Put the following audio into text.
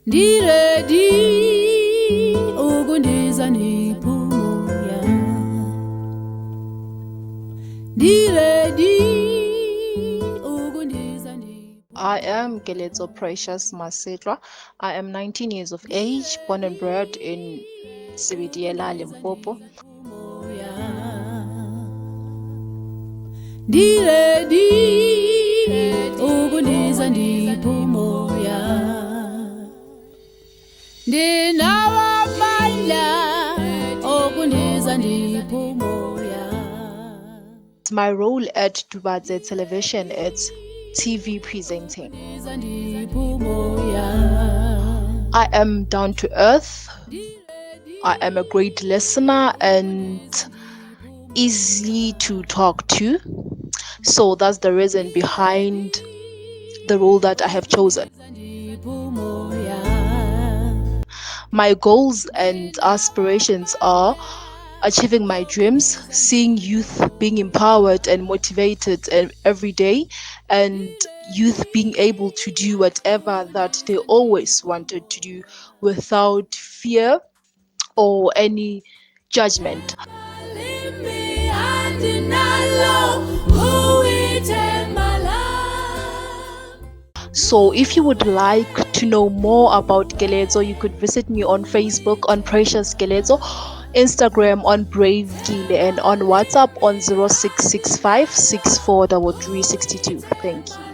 Ndiredi ukundiza niphumoya. Ndiredi ukundiza I am Keletso Precious Masetla. I am 19 years of age, born and bred in Sibitiela, Limpopo. Ndiredi ukundiza niphumoya. Ndinawamandla ukundiza niphumoya. My role at Tubatse television is TV presenting. I am down to earth. I am a great listener and easy to talk to. So that's the reason behind the role that I have chosen. My goals and aspirations are achieving my dreams, seeing youth being empowered and motivated every day, and youth being able to do whatever that they always wanted to do without fear or any judgment. So if you would like to know more about Keletso, you could visit me on Facebook on Precious Keletso, Instagram on Brave Kile, and on WhatsApp on 0665 643362. Thank you.